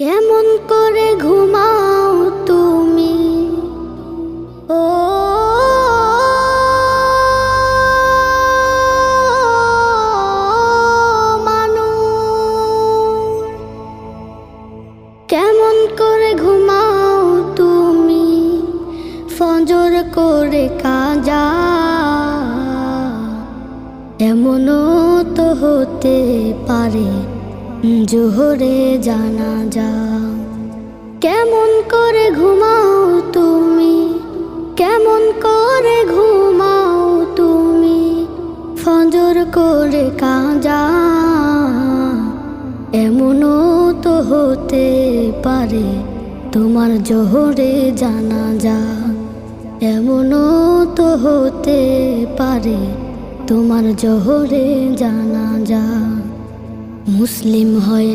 কেমন করে ঘুমাও তুমি ও মানুষ, কেমন করে ঘুমাও তুমি ফজর করে কাজা, এমনও তো হতে পারে জোহরে জানাজা। কেমন করে ঘুমাও তুমি, কেমন করে ঘুমাও তুমি ফজর করে কাজা, এমনও তো হতে পারে তোমার জোহরে জানাজা, এমনও তো হতে পারে তোমার জোহরে জানাজা। মুসলিম হয়